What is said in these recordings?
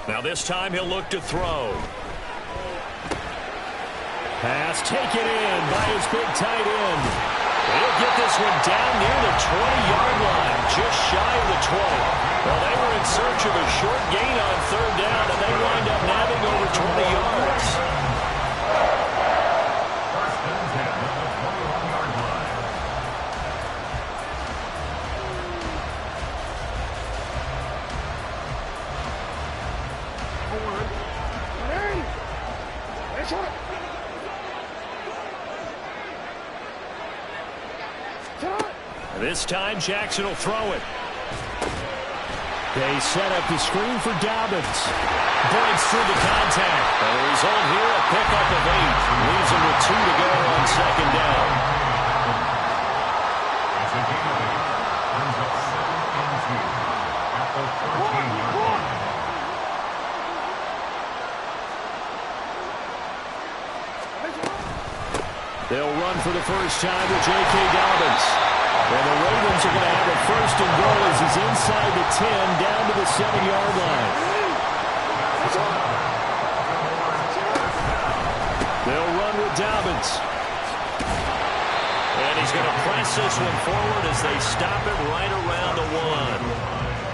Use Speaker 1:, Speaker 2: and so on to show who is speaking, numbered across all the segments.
Speaker 1: Now this time he'll look to throw. Pass taken in by his big tight end. He'll get this one down near the 20-yard line, just shy of the 20. Well, they were in search of a short gain on third down, and they wind up nabbing over 20 yards. This time, Jackson will throw it. They set up the screen for Dobbins. Breaks through the contact. And the result here, a pickup of 8. Leaves him with 2 to go on second down. They'll run for the first time with J.K. Dobbins. And the Ravens are going to have a first and goal as he's inside the 10, down to the 7-yard line. They'll run with Dobbins. And he's going to press this one forward as they stop it right around the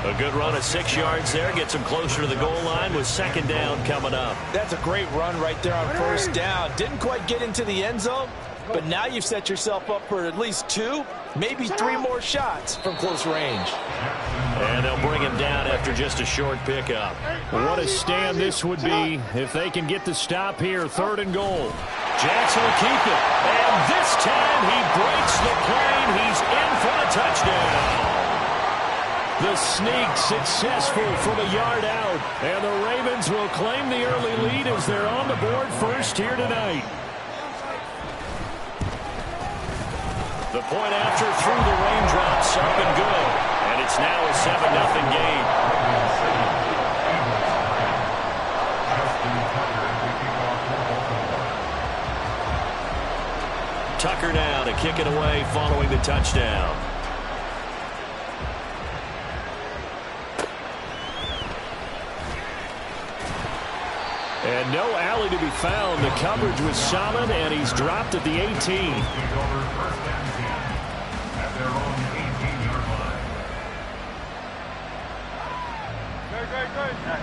Speaker 1: 1. A good run of 6 yards there. Gets him closer to the goal line with second down coming up.
Speaker 2: That's a great run right there on first down. Didn't quite get into the end zone, but now you've set yourself up for at least 2, maybe 3 more shots from close range.
Speaker 1: And they'll bring him down after just a short pickup. What a stand this would be if they can get the stop here. Third and goal. Jackson will keep it. And this time he breaks the plane. He's in for the touchdown. The sneak successful from a yard out. And the Ravens will claim the early lead as they're on the board first here tonight. The point after through the raindrops, up and good. And it's now a 7-0 game. Tucker now to kick it away following the touchdown. And no alley to be found. The coverage was solid, and he's dropped at the 18.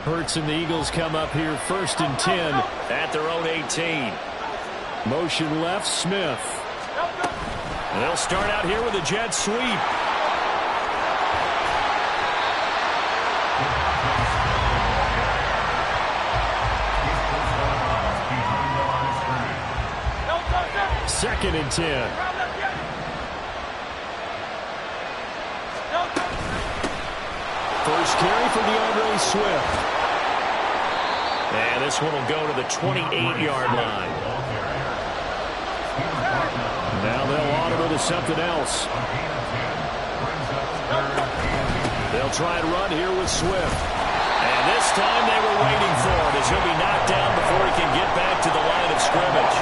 Speaker 1: Hurts and the Eagles come up here first and 10 at their own 18. Motion left, Smith. And they'll start out here with a jet sweep. Second and 10. First carry for DeAndre Swift. And this one will go to the 28-yard line. Now they'll audible to something else. They'll try and run here with Swift. And this time they were waiting for it as he'll be knocked down before he can get back to the line of scrimmage.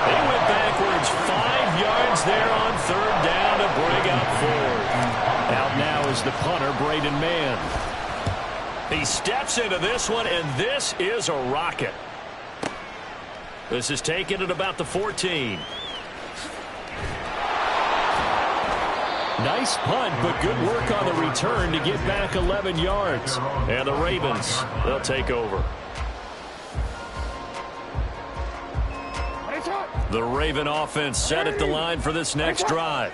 Speaker 1: They went backwards 5 yards there on third down to bring up fourth. Out now is the punter, Braden Mann. He steps into this one, and this is a rocket. This is taken at about the 14. Nice punt, but good work on the return to get back 11 yards. And the Ravens, they'll take over. The Raven offense set at the line for this next drive.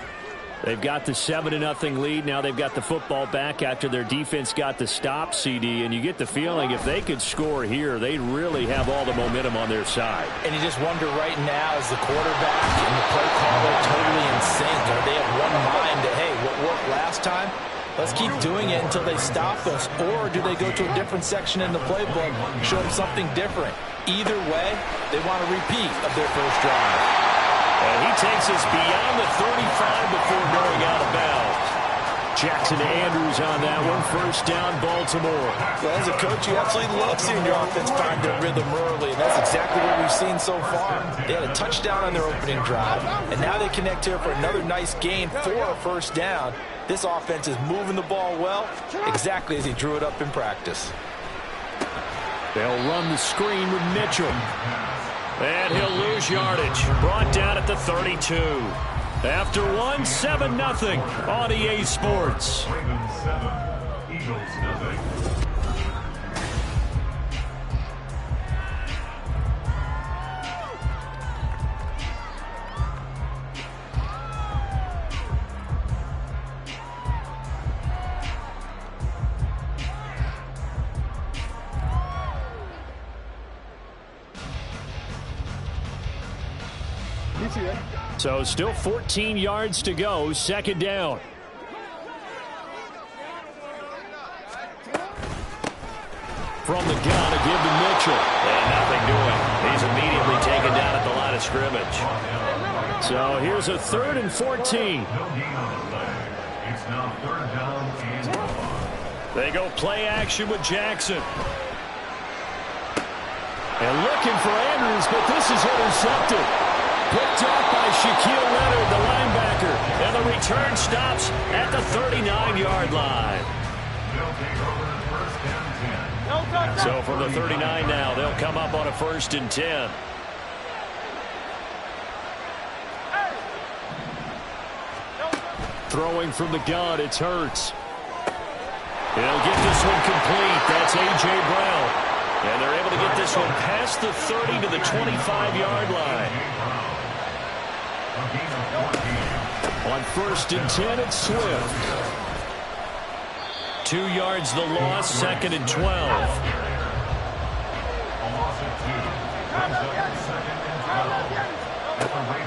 Speaker 1: They've got the 7-0 lead. Now they've got the football back after their defense got the stop, CD. And you get the feeling if they could score here, they'd really have all the momentum on their side.
Speaker 2: And you just wonder right now, is the quarterback and the play caller totally in sync? Are they of one mind that, hey, what worked last time? Let's keep doing it until they stop us. Or do they go to a different section in the playbook, show them something different? Either way, they want a repeat of their first drive.
Speaker 1: And he takes us beyond the 35 before going out of bounds. Jackson Andrews on that one. First down, Baltimore.
Speaker 2: Well, as a coach, you absolutely love seeing your offense find their rhythm early, and that's exactly what we've seen so far. They had a touchdown on their opening drive, and now they connect here for another nice gain for a first down. This offense is moving the ball well, exactly as he drew it up in practice.
Speaker 1: They'll run the screen with Mitchell. And he'll lose yardage. Brought down at the 32. After one, 7-0 on EA Sports.
Speaker 3: Ravens 7, Eagles 0.
Speaker 1: So still 14 yards to go, second down. From the gun, a give to Mitchell. And nothing doing. He's immediately taken down at the line of scrimmage. So here's a 3rd and 14.
Speaker 3: It's now 3rd down and 5.
Speaker 1: They go play action with Jackson. And looking for Andrews, but this is intercepted. Picked off by Shaquille Leonard, the linebacker. And the return stops at the 39-yard line.
Speaker 3: They'll take over 1st and 10.
Speaker 1: So from the 39 now, they'll come up on a 1st and 10. Throwing from the gun, it's Hurts. He'll get this one complete. That's A.J. Brown. And they're able to get this one past the 30 to the 25-yard line. On 1st and 10, it's Swift. 2 yards the loss, 2nd and 12.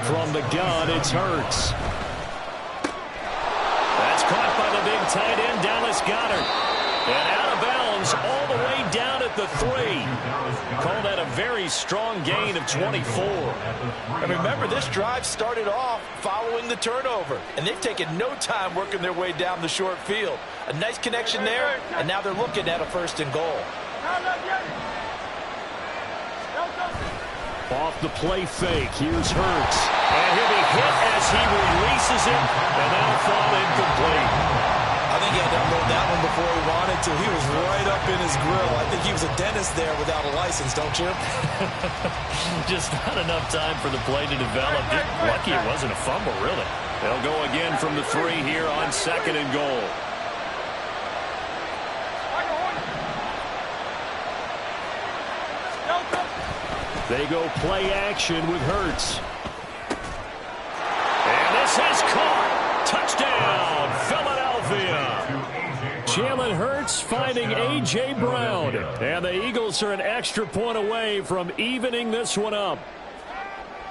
Speaker 1: From the gun, it's Hurts. That's caught by the big tight end, Dallas Goedert. And out of bounds all the way down at the 3. Call that a very strong gain of 24.
Speaker 2: And remember, this drive started off following the turnover. And they've taken no time working their way down the short field. A nice connection there, and now they're looking at a 1st and goal.
Speaker 1: Off the play fake, here's Hurts. And he'll be hit as he releases it, and that'll fall incomplete.
Speaker 2: I think he had to unload that one before he wanted to. He was right up in his grill. I think he was a dentist there without a license, don't you?
Speaker 1: Just not enough time for the play to develop. Lucky it wasn't a fumble, really. They'll go again from the 3 here on 2nd and goal. They go play action with Hurts. And this is caught. Touchdown, Philadelphia. Jalen Hurts finding A.J. Brown. And the Eagles are an extra point away from evening this one up.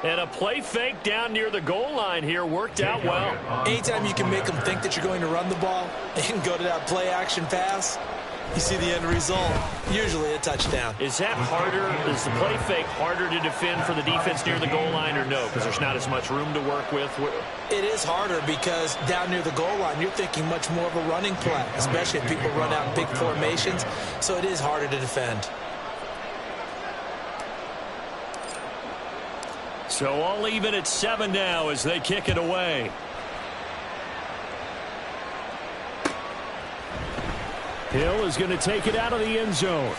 Speaker 1: And a play fake down near the goal line here worked out well.
Speaker 2: Anytime you can make them think that you're going to run the ball and go to that play action pass, you see the end result, usually a touchdown.
Speaker 1: Is that harder? Is the play fake harder to defend for the defense near the goal line or no? Because there's not as much room to work with?
Speaker 2: It is harder because down near the goal line, you're thinking much more of a running play, especially if people run out in big formations. So it is harder to defend.
Speaker 1: So all even at 7 now as they kick it away. Hill is going to take it out of the end zone.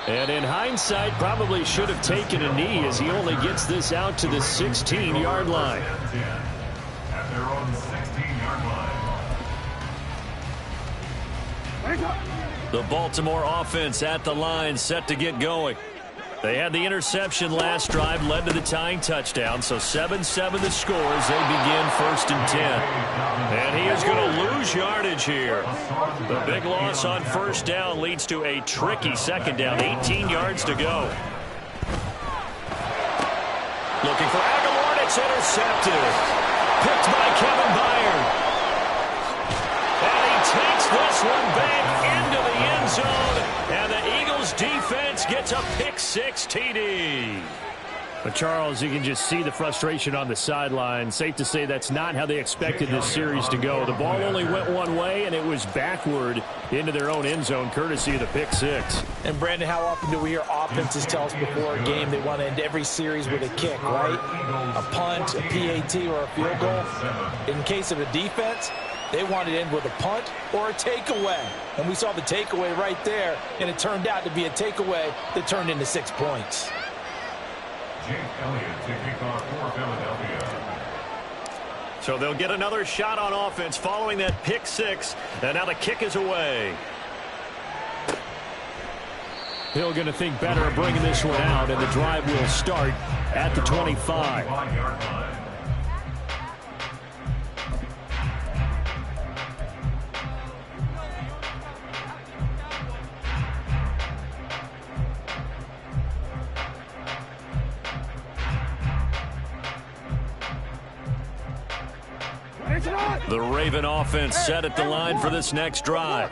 Speaker 1: And in hindsight, probably should have taken a knee as he only gets this out to the 16-yard line.
Speaker 3: At their own 16-yard line.
Speaker 1: The Baltimore offense at the line, set to get going. They had the interception last drive, led to the tying touchdown. So 7-7 the score as they begin 1st and 10. And he is going to lose yardage here. The big loss on 1st down leads to a tricky 2nd down. 18 yards to go. Looking for Aguilar. It's intercepted. Picked by Kevin Byard. And he takes this one back into the end zone. And the Eagles defense gets a pick-6 TD. But Charles, you can just see the frustration on the sideline. Safe to say that's not how they expected this series to go. The ball only went one way, and it was backward into their own end zone, courtesy of the pick-6.
Speaker 2: And, Brandon, how often do we hear offenses tell us before a game they want to end every series with a kick, right? A punt, a PAT, or a field goal. In case of a defense, They wanted in with a punt or a takeaway. And we saw the takeaway right there, and it turned out to be a takeaway that turned into 6 points.
Speaker 3: Jake Elliott to kick off for Philadelphia.
Speaker 1: So they'll get another shot on offense following that pick six. And now the kick is away. Hill going to think better of bringing this one out, and the drive will start at the 25. The Raven offense set at the line for this next drive.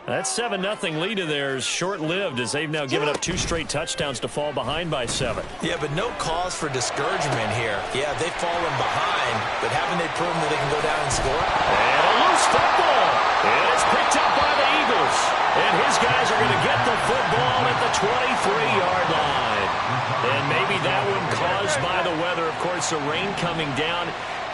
Speaker 1: That 7-0 lead of theirs short-lived as they've now given up 2 straight touchdowns to fall behind by 7.
Speaker 2: Yeah, but no cause for discouragement here. Yeah, they've fallen behind, but haven't they proven that they can go down and score?
Speaker 1: And a loose football. And it's picked up by the Eagles. And his guys are going to get the football at the 23-yard line. And maybe that one caused by the weather. Of course, the rain coming down.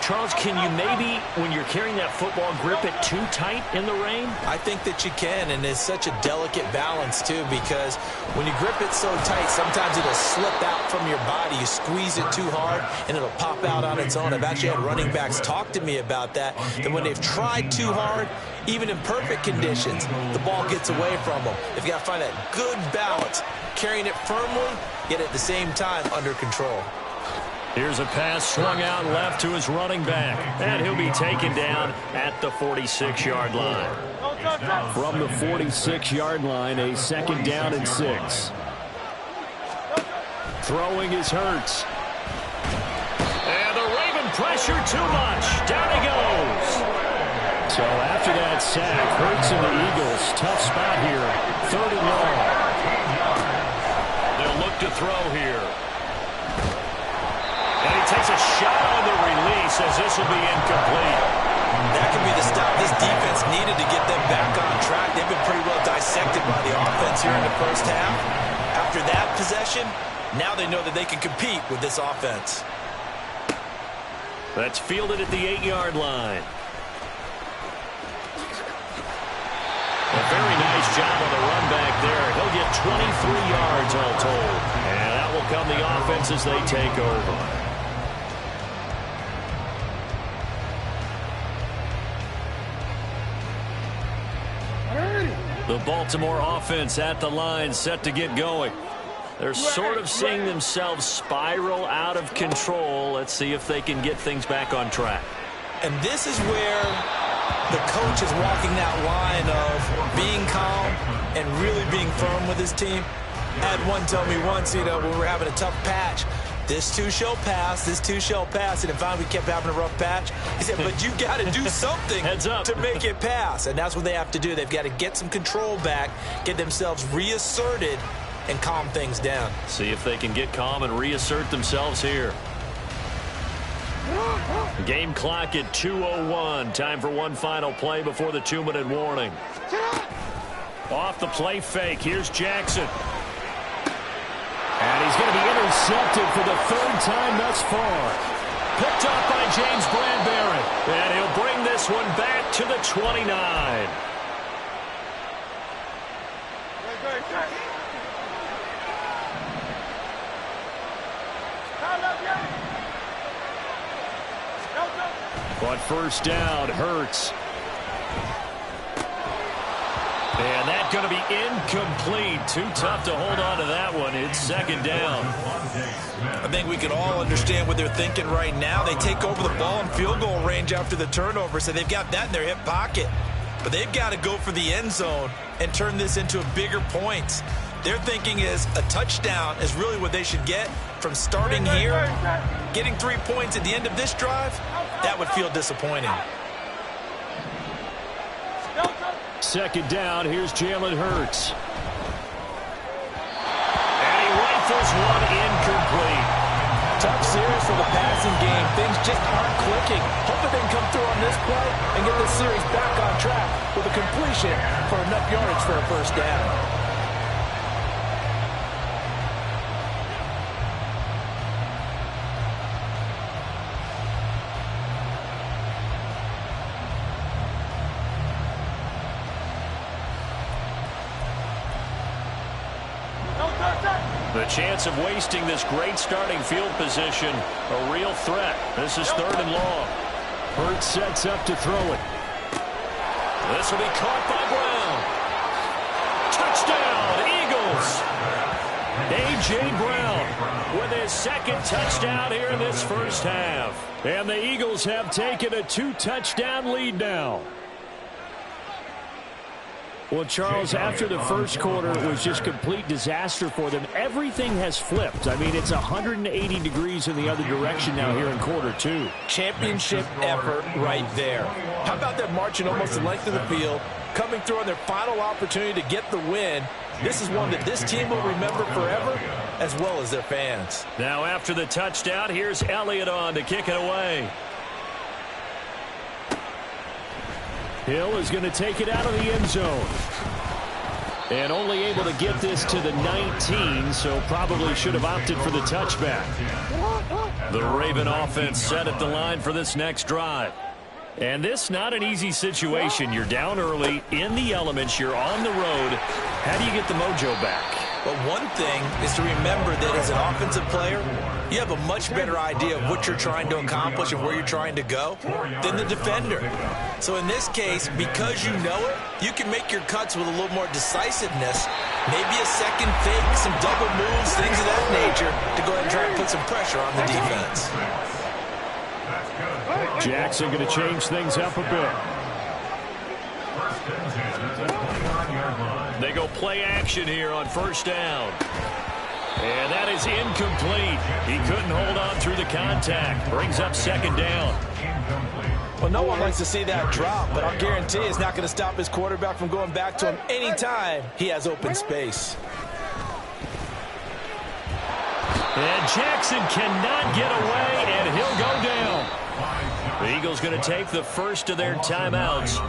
Speaker 1: Charles, can you maybe, when you're carrying that football, grip it too tight in the rain?
Speaker 2: I think that you can, and it's such a delicate balance, too, because when you grip it so tight, sometimes it'll slip out from your body. You squeeze it too hard, and it'll pop out on its own. I've actually had running backs talk to me about that when they've tried too hard, even in perfect conditions, the ball gets away from them. They've got to find that good balance, carrying it firmly, yet at the same time under control.
Speaker 1: Here's a pass swung out left to his running back. And he'll be taken down at the 46-yard line. From the 46-yard line, a 2nd down and 6. Throwing is Hurts. And the Raven pressure too much. Down he goes. So after that sack, Hurts and the Eagles, tough spot here. 3rd and long. They'll look to throw here. And he takes a shot on the release as this will be incomplete.
Speaker 2: That could be the stop this defense needed to get them back on track. They've been pretty well dissected by the offense here in the first half. After that possession, now they know that they can compete with this offense.
Speaker 1: That's fielded at the 8-yard line. A very nice job on the run back there. He'll get 23 yards all told. And that will come the offense as they take over. The Baltimore offense at the line, set to get going. They're sort of seeing themselves spiral out of control. Let's see if they can get things back on track.
Speaker 2: And this is where the coach is walking that line of being calm and really being firm with his team. I had one tell me once, when we were having a tough patch, this too shall pass, this too shall pass. And finally we kept having a rough patch. He said, but you got to do something
Speaker 1: Heads up.
Speaker 2: to make it pass. And that's what they have to do. They've got to get some control back, get themselves reasserted, and calm things down.
Speaker 1: See if they can get calm and reassert themselves here. Game clock at 2:01. Time for one final play before the 2-minute warning. Off the play fake. Here's Jackson. And he's going to be intercepted for the 3rd time thus far. Picked up by James Bradbury. And he'll bring this one back to the 29. But first down, Hurts. And that's going to be incomplete. Too tough to hold on to that one. It's 2nd down.
Speaker 2: I think we can all understand what they're thinking right now. They take over the ball in field goal range after the turnover, so they've got that in their hip pocket. But they've got to go for the end zone and turn this into a bigger point. Their thinking is a touchdown is really what they should get from starting here. Getting 3 points at the end of this drive, that would feel disappointing.
Speaker 1: 2nd down, here's Jalen Hurts. And he rifles one incomplete.
Speaker 2: Tough series for the passing game. Things just aren't clicking. Hopefully they can come through on this play and get this series back on track with a completion for enough yardage for a first down.
Speaker 1: The chance of wasting this great starting field position, a real threat. This is 3rd and long.
Speaker 4: Hurts sets up to throw it.
Speaker 1: This will be caught by Brown. Touchdown, Eagles. A.J. Brown with his 2nd touchdown here in this first half.
Speaker 4: And the Eagles have taken a 2-touchdown lead now. Well, Charles, after the first quarter, it was just complete disaster for them. Everything has flipped. I mean, it's 180 degrees in the other direction now here in quarter 2.
Speaker 2: Championship effort right there. How about that marching almost the length of the field, coming through on their final opportunity to get the win? This is one that this team will remember forever, as well as their fans.
Speaker 1: Now after the touchdown, here's Elliott on to kick it away.
Speaker 4: Hill is going to take it out of the end zone. And only able to get this to the 19, so probably should have opted for the touchback.
Speaker 1: The Raven offense set at the line for this next drive. And this not an easy situation. You're down early, in the elements, you're on the road. How do you get the mojo back?
Speaker 2: But one thing is to remember that as an offensive player, you have a much better idea of what you're trying to accomplish and where you're trying to go than the defender. So in this case, because you know it, you can make your cuts with a little more decisiveness, maybe a second fake, some double moves, things of that nature, to go ahead and try and put some pressure on the defense.
Speaker 4: Jackson going to change things up a bit.
Speaker 1: They go play action here on 1st down. And that is incomplete. He couldn't hold on through the contact. Brings up 2nd down.
Speaker 2: Well, no one likes to see that drop, but I'll guarantee it's not going to stop his quarterback from going back to him anytime he has open space.
Speaker 1: And Jackson cannot get away, and he'll go down. The Eagles going to take the first of their timeouts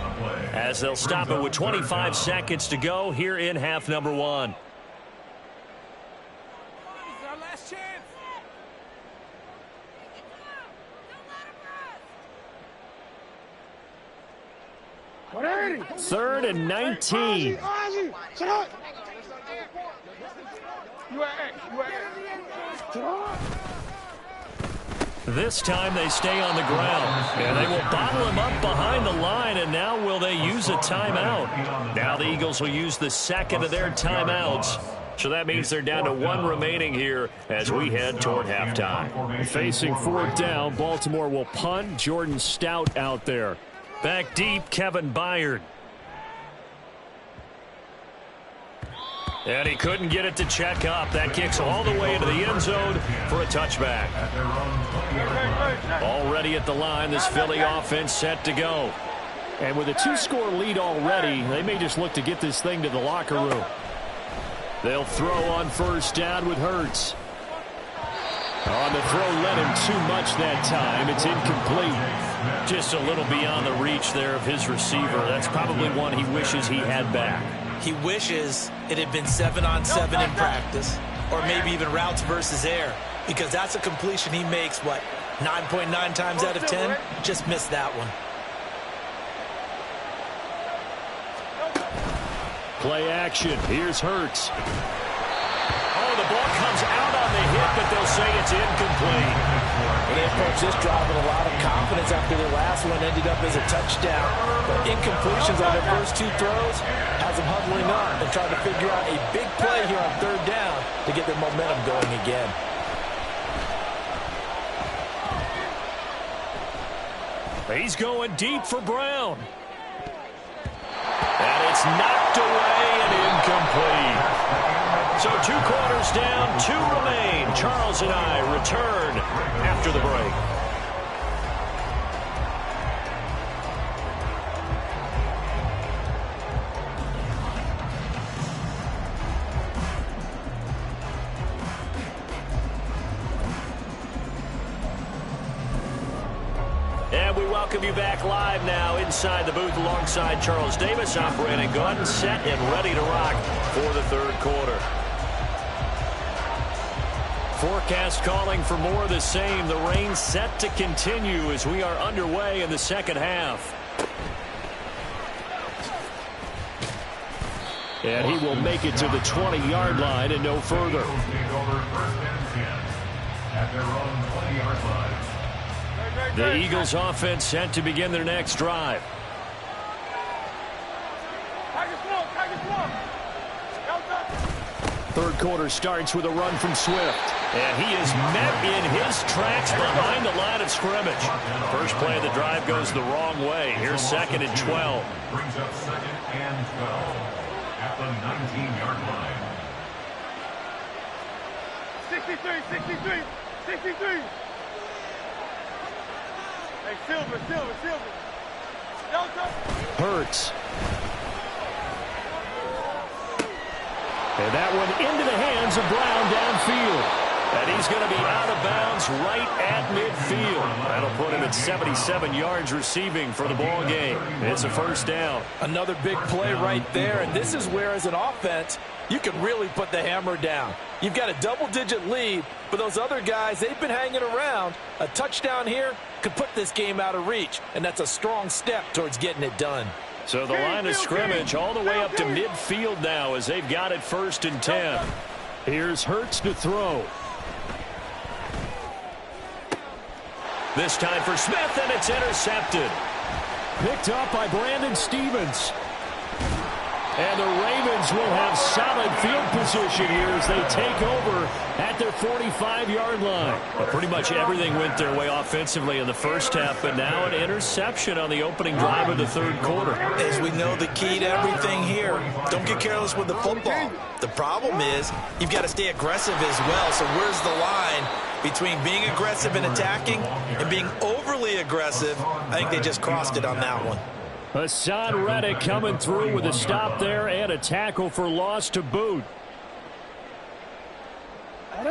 Speaker 1: as they'll stop it with 25 seconds to go here in half number 1.
Speaker 4: Third and 19.
Speaker 1: This time they stay on the ground, and they will bottle him up behind the line, and now will they use a timeout? Now the Eagles will use the 2nd of their timeouts. So that means they're down to 1 remaining here as we head toward halftime.
Speaker 4: Facing 4th down, Baltimore will punt. Jordan Stout out there.
Speaker 1: Back deep, Kevin Byard. And he couldn't get it to check up. That kicks all the way into the end zone for a touchback. Already at the line, this Philly offense set to go.
Speaker 4: And with a 2-score lead already, they may just look to get this thing to the locker room. They'll throw on 1st down with Hurts. On the throw, led him too much that time. It's incomplete.
Speaker 1: Just a little beyond the reach there of his receiver. That's probably one he wishes he had back.
Speaker 2: He wishes it had been 7-on-7 in practice, or maybe even routes versus air, because that's a completion he makes, 9.9 times out of 10? Just missed that one.
Speaker 4: Play action. Here's Hurts.
Speaker 1: Oh, the ball comes out on the hit, but they'll say it's incomplete.
Speaker 2: And they approach this drive with a lot of confidence after their last one ended up as a touchdown. But incompletions on their first 2 throws has them huddling up and trying to figure out a big play here on 3rd down to get their momentum going again.
Speaker 1: He's going deep for Brown. And it's knocked away and incomplete. So 2 quarters down, 2 remain. Charles and I return after the break. And we welcome you back live now inside the booth alongside Charles Davis. I'm Brandon Gaudin, set and ready to rock for the 3rd quarter. Forecast calling for more of the same. The rain set to continue as we are underway in the 2nd half.
Speaker 4: And he will make it to the 20-yard line and no further.
Speaker 3: Eagles take over 1st and 10 at their own 20-yard line.
Speaker 1: The Eagles offense set to begin their next drive.
Speaker 4: Third quarter starts with a run from Swift.
Speaker 1: And he is met in his tracks behind the line of scrimmage. First play of the drive goes the wrong way. Here's 2nd and 12.
Speaker 3: Brings up 2nd and 12 at the 19-yard line.
Speaker 5: 63. Hey, Silver. Delta.
Speaker 4: Hurts. And that one into the hands of Brown downfield.
Speaker 1: And he's going to be out of bounds right at midfield. That'll put him at 77 yards receiving for the ball game. It's a first down.
Speaker 2: Another big play right there, and this is where, as an offense, you can really put the hammer down. You've got a double-digit lead, but those other guys, they've been hanging around. A touchdown here could put this game out of reach, and that's a strong step towards getting it done.
Speaker 1: So the line of scrimmage all the way up to midfield now as they've got it 1st and 10.
Speaker 4: Here's Hurts to throw.
Speaker 1: This time for Smith, and it's intercepted.
Speaker 4: Picked up by Brandon Stephens. And the Ravens will have solid field position here as they take over at their 45-yard line.
Speaker 1: Well, pretty much everything went their way offensively in the first half, but now an interception on the opening drive of the third quarter.
Speaker 2: As we know, the key to everything here, don't get careless with the football. The problem is you've got to stay aggressive as well. So where's the line between being aggressive and attacking and being overly aggressive? I think they just crossed it on that one.
Speaker 4: Hassan Reddick coming through with a stop there and a tackle for loss to boot.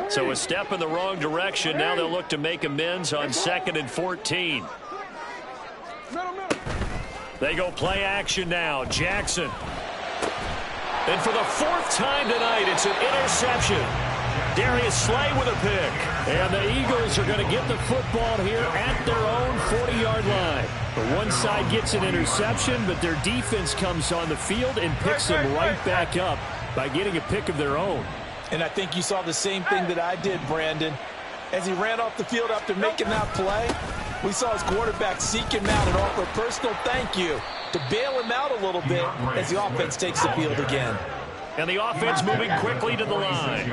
Speaker 1: So a step in the wrong direction. Now they'll look to make amends on 2nd and 14. They go play action now. Jackson. And for the 4th time tonight, it's an interception. Darius Slay with a pick.
Speaker 4: And the Eagles are going to get the football here at their own 40-yard line. The one side gets an interception, but their defense comes on the field and picks them right back up by getting a pick of their own.
Speaker 2: And I think you saw the same thing that I did, Brandon. As he ran off the field after making that play, we saw his quarterback seek him out and offer a personal thank you to bail him out a little bit as the offense takes the field again.
Speaker 1: And the offense moving quickly to the line.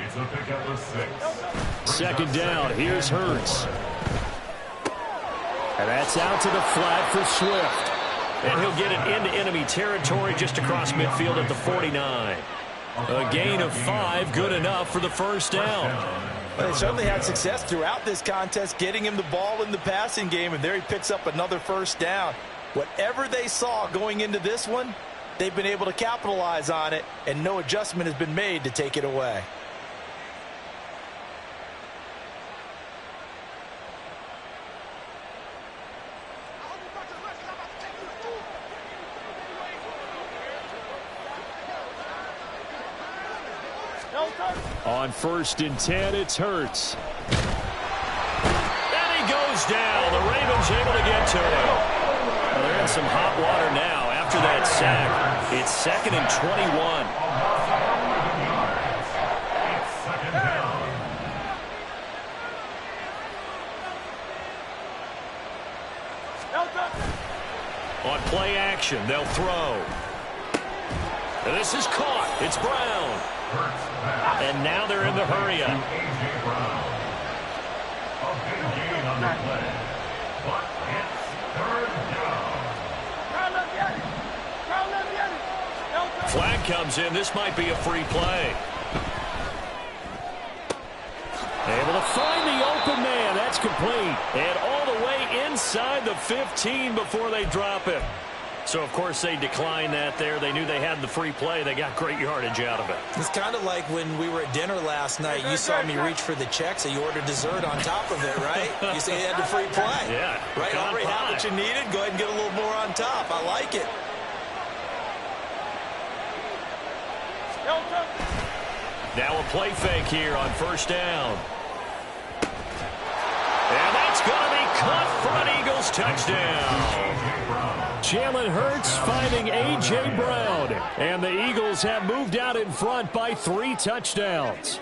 Speaker 3: It's a pickup of 6.
Speaker 4: 2nd down. Here's Hurts. And that's out to the flat for Swift.
Speaker 1: And he'll get it into enemy territory just across midfield at the 49. A gain of 5, good enough for the first down.
Speaker 2: Well, they certainly had success throughout this contest, getting him the ball in the passing game, and there he picks up another first down. Whatever they saw going into this one, they've been able to capitalize on it, and no adjustment has been made to take it away.
Speaker 4: On 1st and 10, it's Hurts.
Speaker 1: And he goes down. The Ravens able to get to him. Well, they're in some hot water now after that sack. It's 2nd and 21. On play action, they'll throw. And this is caught. It's Brown. And now they're in the hurry up. Flag comes in. This might be a free play.
Speaker 4: Able to find the open man. That's complete.
Speaker 1: And all the way inside the 15 before they drop it. So, of course, they declined that there. They knew they had the free play. They got great yardage out of it.
Speaker 2: It's kind of like when we were at dinner last night. You saw me reach for the check, so you ordered dessert on top of it, right? You say you had the free play.
Speaker 1: Yeah.
Speaker 2: Right, already had what you needed. Go ahead and get a little more on top. I like it.
Speaker 1: Now a play fake here on 1st down. And that's going to be caught for an Eagles touchdown.
Speaker 4: Jalen Hurts finding A.J. Brown. And the Eagles have moved out in front by 3 touchdowns.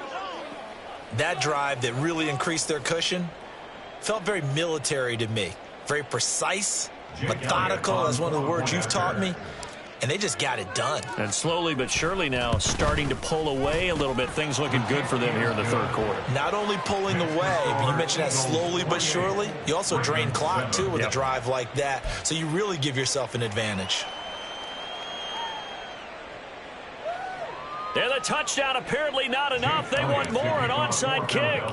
Speaker 2: That drive that really increased their cushion felt very military to me. Very precise, methodical, that's one of the words you've taught me. And they just got it done.
Speaker 4: And slowly but surely now starting to pull away a little bit. Things looking good for them here in the third quarter.
Speaker 2: Not only pulling away, but you mentioned that slowly but surely. You also drain clock, too, with a drive like that. So you really give yourself an advantage.
Speaker 4: And the touchdown apparently not enough. They want more, an onside kick.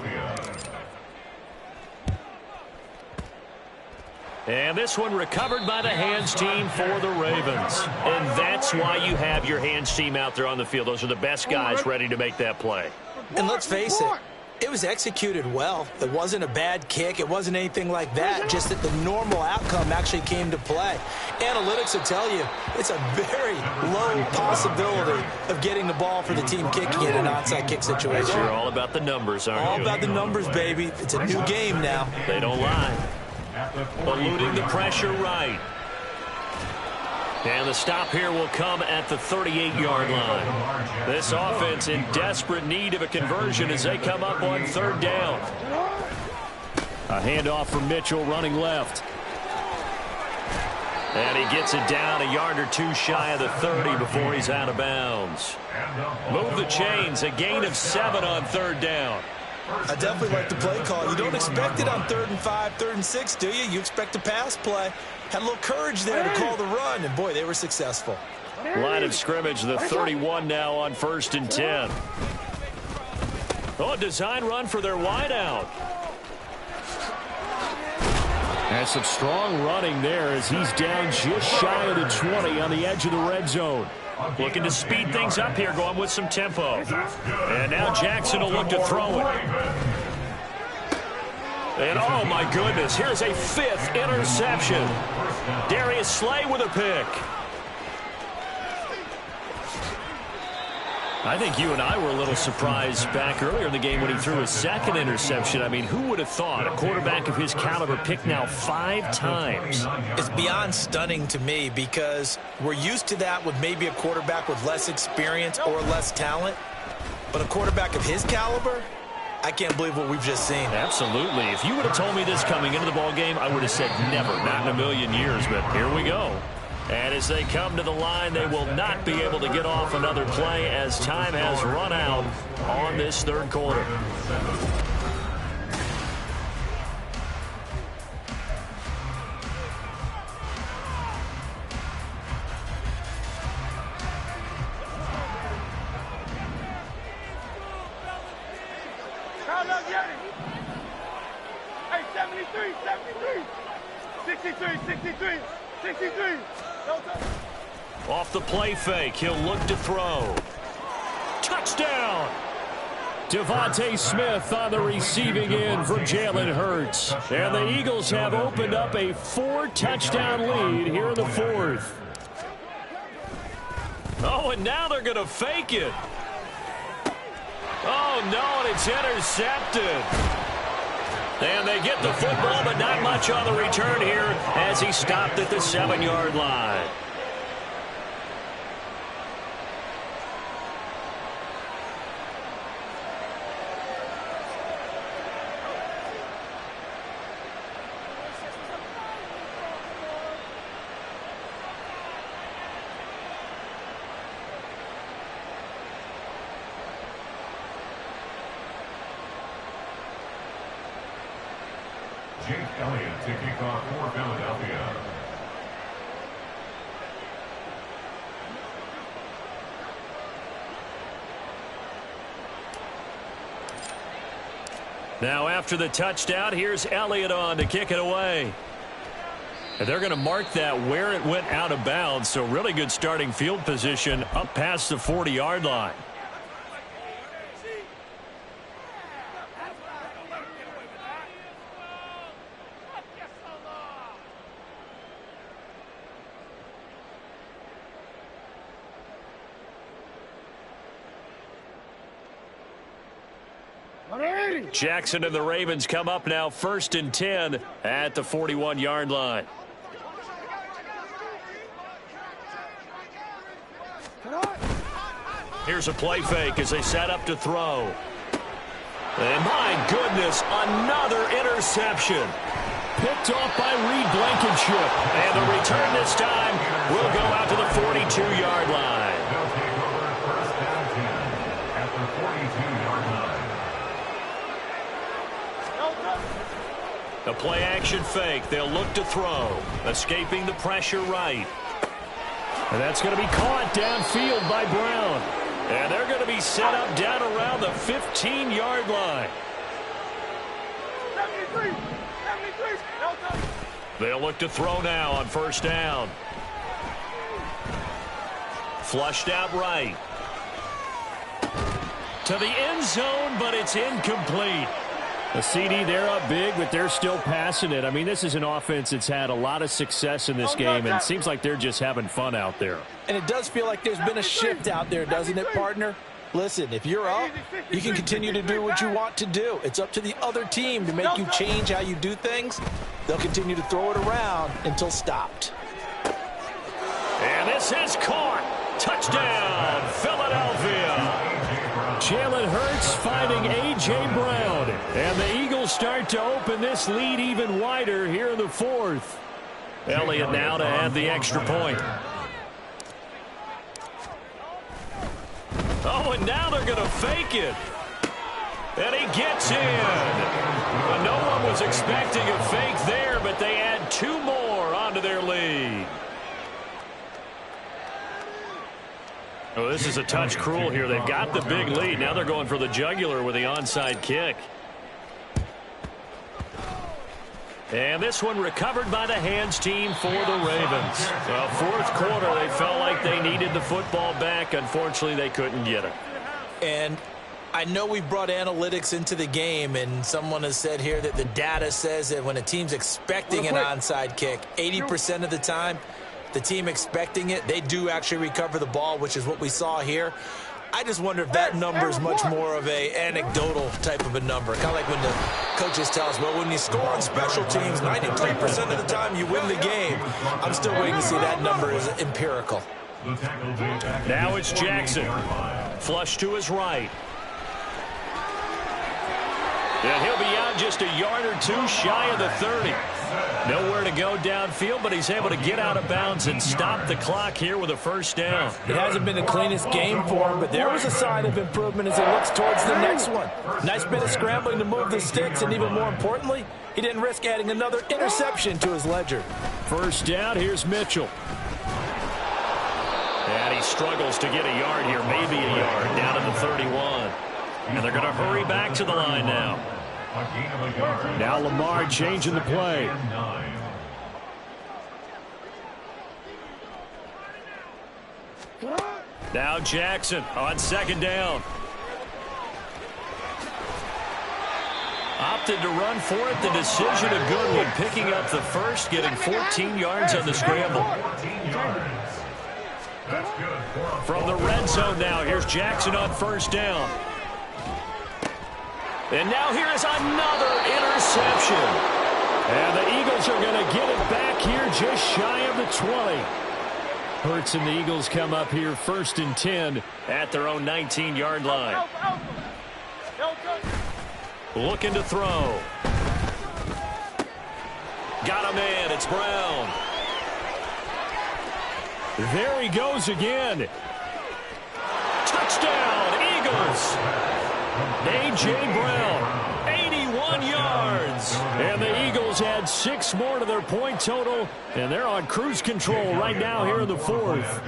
Speaker 4: And this one recovered by the hands team for the Ravens. And that's why you have your hands team out there on the field. Those are the best guys ready to make that play.
Speaker 2: And let's face it, it was executed well. It wasn't a bad kick. It wasn't anything like that. Just that the normal outcome actually came to play. Analytics will tell you it's a very low possibility of getting the ball for the team kicking in an onside kick situation.
Speaker 4: You're all about the numbers, aren't you?
Speaker 2: All about the numbers, baby. It's a new game now.
Speaker 4: They don't lie. Eluding the pressure right. And the stop here will come at the 38-yard line. This offense in desperate need of a conversion as they come up on third down. A handoff from Mitchell running left. And he gets it down a yard or two shy of the 30 before he's out of bounds. Move the chains, a gain of 7 on third down.
Speaker 2: I definitely like the play call. You don't expect it on 3rd and 5, 3rd and 6, do you? You expect a pass play. Had a little courage there to call the run, and boy, they were successful.
Speaker 4: Line of scrimmage, the 31 now on 1st and 10. Oh, design run for their wideout. And some strong running there as he's down just shy of the 20 on the edge of the red zone. Looking to speed things up here, going with some tempo. And now Jackson will look to throw it. And oh my goodness, here's a 5th interception. Darius Slay with a pick. I think you and I were a little surprised back earlier in the game when he threw his 2nd interception. I mean, who would have thought a quarterback of his caliber picked now 5 times?
Speaker 2: It's beyond stunning to me because we're used to that with maybe a quarterback with less experience or less talent. But a quarterback of his caliber, I can't believe what we've just seen.
Speaker 4: Absolutely. If you would have told me this coming into the ball game, I would have said never, not in a million years. But here we go. And as they come to the line, they will not be able to get off another play as time has run out on this third quarter.
Speaker 5: Hey, 73, 63, 63, 63.
Speaker 4: Off the play fake, he'll look to throw. Touchdown! Devontae Smith on the receiving end for Jalen Hurts. And the Eagles have opened up a 4-touchdown lead here in the 4th. Oh, and now they're going to fake it. Oh, no, and it's intercepted. And they get the football, but not much on the return here as he stopped at the 7-yard line.
Speaker 3: Jake Elliott to kick off for Philadelphia.
Speaker 4: Now after the touchdown, here's Elliott on to kick it away. And they're going to mark that where it went out of bounds, so really good starting field position up past the 40-yard line. Jackson and the Ravens come up now 1st and 10 at the 41-yard line.
Speaker 1: Here's a play fake as they set up to throw. And my goodness, another interception.
Speaker 4: Picked off by Reed Blankenship.
Speaker 1: And the return this time will go out to the 42-yard line.
Speaker 3: They'll take over first down 10 at the 42-yard line.
Speaker 1: A play-action fake. They'll look to throw. Escaping the pressure right.
Speaker 4: And that's going to be caught downfield by Brown.
Speaker 1: And they're going to be set up down around the 15-yard line.
Speaker 5: 73.
Speaker 1: They'll look to throw now on first down. Flushed out right. To the end zone, but it's incomplete.
Speaker 4: A CD, they're up big, but they're still passing it. I mean, this is an offense that's had a lot of success in this game, and it seems like they're just having fun out there.
Speaker 2: And it does feel like there's been a shift out there, doesn't it, partner? Listen, if you're up, you can continue to do what you want to do. It's up to the other team to make you change how you do things. They'll continue to throw it around until stopped.
Speaker 1: And this is caught. Touchdown, Philadelphia.
Speaker 4: Jalen Hurts finding A.J. Brown. And the Eagles start to open this lead even wider here in the fourth.
Speaker 1: Elliott now to add the extra point. Oh, and now they're going to fake it. And he gets in. Well, no one was expecting a fake there, but they add two more onto their lead. Oh, this is a touch cruel here. They've got the big lead. Now they're going for the jugular with the onside kick. And this one recovered by the hands team for the Ravens. Well, fourth quarter, they felt like they needed the football back. Unfortunately, they couldn't get it.
Speaker 2: And I know we've brought analytics into the game, and someone has said here that the data says that when a team's expecting an onside kick, 80% of the time, the team expecting it, they do actually recover the ball, which is what we saw here. I just wonder if that number is much more of a anecdotal type of a number. Kind of like when the coaches tell us, well, when you score on special teams, 93% of the time you win the game. I'm still waiting to see that number is empirical.
Speaker 1: Now it's Jackson. Flush to his right. And he'll be out just a yard or two shy of the 30. Nowhere to go downfield, but he's able to get out of bounds and stop the clock here with a first down.
Speaker 2: It hasn't been the cleanest game for him, but there was a sign of improvement as he looks towards the next one. Nice bit of scrambling to move the sticks, and even more importantly, he didn't risk adding another interception to his ledger.
Speaker 4: First down, here's Mitchell.
Speaker 1: And he struggles to get a yard here, maybe a yard, down at the 31. And they're going to hurry back to the line now.
Speaker 4: Now Lamar changing the play.
Speaker 1: Now Jackson on second down. Opted to run for it. The decision a good one, picking up the first, getting 14 yards on the scramble. From the red zone now, here's Jackson on first down. And now here is another interception.
Speaker 4: And the Eagles are going to get it back here just shy of the 20. Hurts and the Eagles come up here first and 10
Speaker 1: at their own 19-yard line. Looking to throw. Got a man. It's Brown.
Speaker 4: There he goes again.
Speaker 1: Touchdown, Eagles. A.J. Brown, 81 yards.
Speaker 4: And the Eagles add 6 more to their point total, and they're on cruise control right now here in the fourth.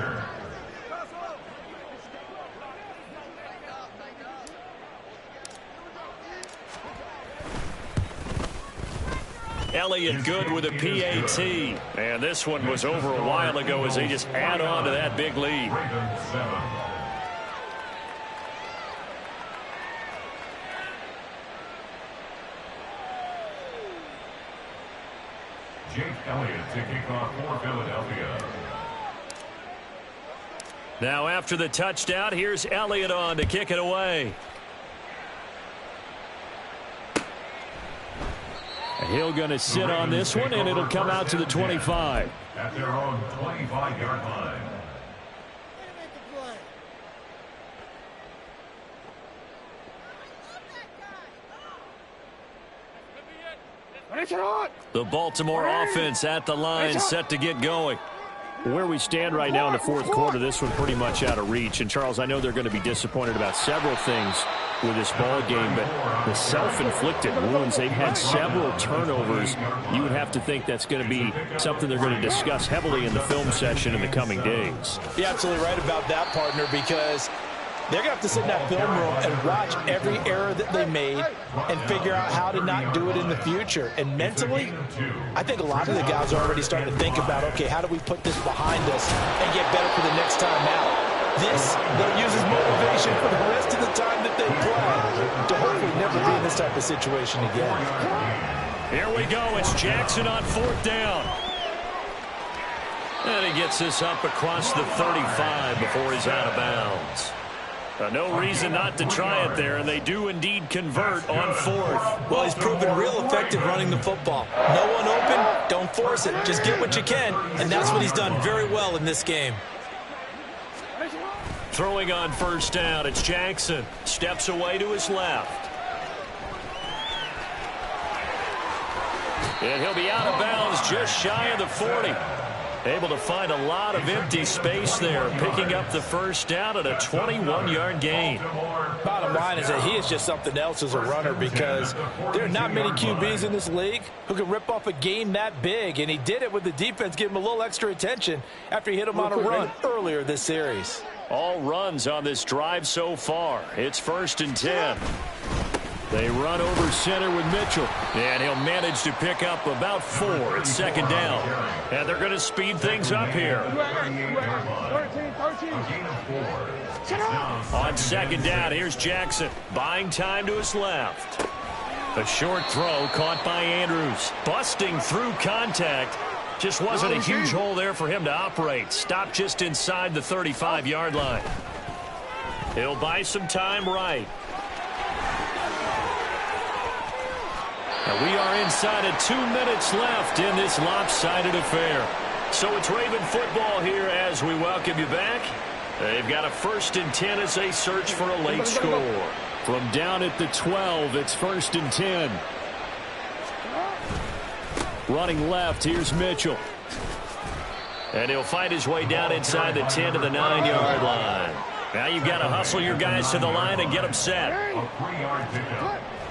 Speaker 1: Elliott good with a PAT. And this one was over a while ago as they just add on to that big lead.
Speaker 3: Jake Elliott to kick off for Philadelphia.
Speaker 1: Now after the touchdown, here's Elliott on to kick it away.
Speaker 4: He'll going to sit on this one, and it'll come out to the 25.
Speaker 3: At their own 25-yard line.
Speaker 1: The Baltimore offense at the line, set to get going.
Speaker 4: Where we stand right now in the fourth quarter, this one pretty much out of reach. And, Charles, I know they're going to be disappointed about several things with this ball game, but the self-inflicted wounds, they've had several turnovers. You would have to think that's going to be something they're going to discuss heavily in the film session in the coming days.
Speaker 2: You're absolutely right about that, partner, because they're going to have to sit in that film room and watch every error that they made and figure out how to not do it in the future. And mentally, I think a lot of the guys are already starting to think about, okay, how do we put this behind us and get better for the next time out? This, they'll use as motivation for the rest of the time that they play to hopefully never be in this type of situation again.
Speaker 1: Here we go. It's Jackson on fourth down. And he gets this up across the 35 before he's out of bounds. No reason not to try it there, and they do indeed convert on fourth.
Speaker 2: Well, he's proven real effective running the football. No one open, don't force it. Just get what you can, and that's what he's done very well in this game.
Speaker 1: Throwing on first down, it's Jackson. Steps away to his left. And he'll be out of bounds just shy of the 40. Able to find a lot of empty space there, picking up the first down at a 21-yard gain.
Speaker 2: Bottom line is that he is just something else as a runner, because there are not many QBs in this league who can rip off a game that big, and he did it with the defense giving him a little extra attention after he hit him on a run earlier this series.
Speaker 1: All runs on this drive so far. It's 1st and 10. They run over center with Mitchell, and he'll manage to pick up about 4 at second down. And they're going to speed things up here. On second down, here's Jackson, buying time to his left. A short throw caught by Andrews, busting through contact. Just wasn't a huge hole there for him to operate. Stopped just inside the 35-yard line. He'll buy some time right. And we are inside of 2 minutes left in this lopsided affair. So it's Raven football here as we welcome you back. They've got a 1st and 10 as they search for a late score.
Speaker 4: From down at the 12, it's 1st and 10. Running left, here's Mitchell.
Speaker 1: And he'll find his way down inside the 10 to the 9-yard line. Now you've got to hustle your guys to the line and get them set.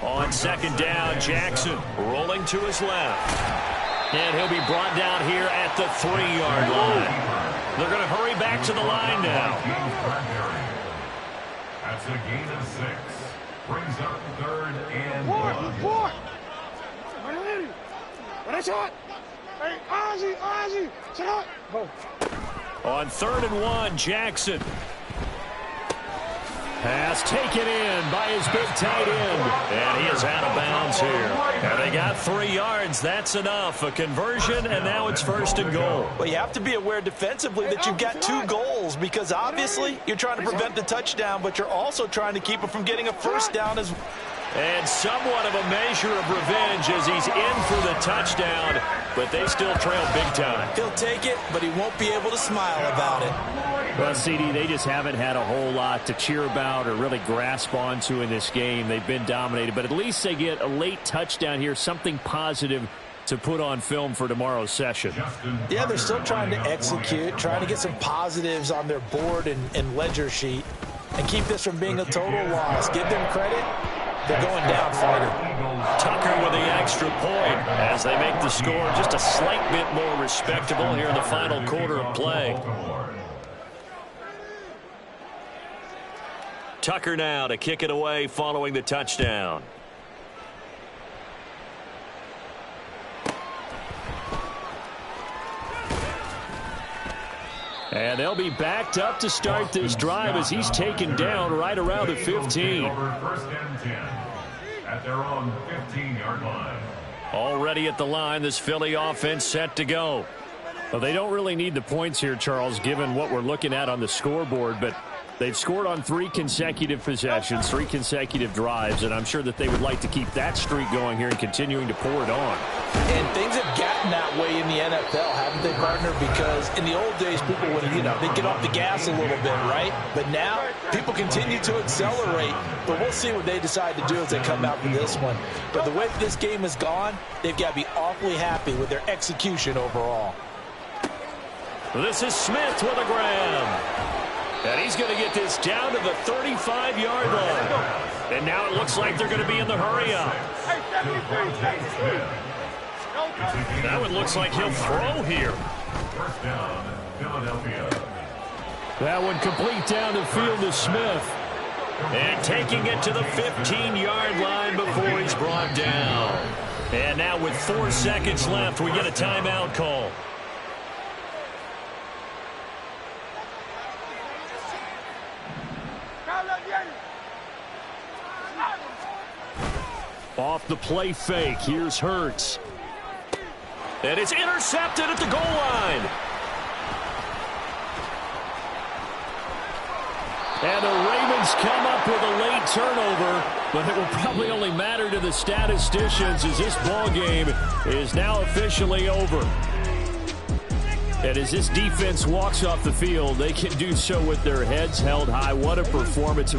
Speaker 1: On second down, Jackson rolling to his left. And he'll be brought down here at the 3-yard line. They're going to hurry back to the line now.
Speaker 3: That's a gain of 6. Brings up 3rd and
Speaker 5: 1. Hey, Ozzy, sit up.
Speaker 1: On 3rd and 1, Jackson.
Speaker 4: Pass taken in by his big tight end.
Speaker 1: And he is out of bounds here. And they got 3 yards. That's enough. A conversion, and now it's 1st and goal.
Speaker 2: Well, you have to be aware defensively that you've got 2 goals, because obviously you're trying to prevent the touchdown, but you're also trying to keep it from getting a first down as well.
Speaker 1: And somewhat of a measure of revenge as he's in for the touchdown, but they still trail big time.
Speaker 2: He'll take it, but he won't be able to smile about it.
Speaker 4: Well, CD, they just haven't had a whole lot to cheer about or really grasp onto in this game. They've been dominated, but at least they get a late touchdown here, something positive to put on film for tomorrow's session.
Speaker 2: Yeah, they're still trying to execute, trying to get some positives on their board and ledger sheet and keep this from being a total loss. Give them credit. They're going down fighting.
Speaker 1: Tucker with the extra point as they make the score just a slight bit more respectable here in the final quarter of play. Tucker now to kick it away following the touchdown.
Speaker 4: And they'll be backed up to start this drive as he's taken down right around the 15.
Speaker 3: Over 1st and 10 at their own 15-yard line.
Speaker 1: Already at the line, this Philly offense set to go.
Speaker 4: Well, they don't really need the points here, Charles, given what we're looking at on the scoreboard, but They've scored on 3 consecutive possessions, 3 consecutive drives, and I'm sure that they would like to keep that streak going here and continuing to pour it on.
Speaker 2: And things have gotten that way in the NFL, haven't they, partner? Because in the old days, people would, they'd get off the gas a little bit, right? But now, people continue to accelerate, but we'll see what they decide to do as they come out for this one. But the way this game has gone, they've got to be awfully happy with their execution overall.
Speaker 4: This is Smith with a grab. And he's going to get this down to the 35-yard line. And now it looks like they're going to be in the hurry-up. That one looks like he'll throw here.
Speaker 3: First down, Philadelphia.
Speaker 4: That one complete down the field to Smith. And taking it to the 15-yard line before he's brought down. And now with 4 seconds left, we get a timeout call. Off the play fake, here's Hurts. And it's intercepted at the goal line. And the Ravens come up with a late turnover, but it will probably only matter to the statisticians as this ball game is now officially over. And as this defense walks off the field, they can do so with their heads held high. What a performance.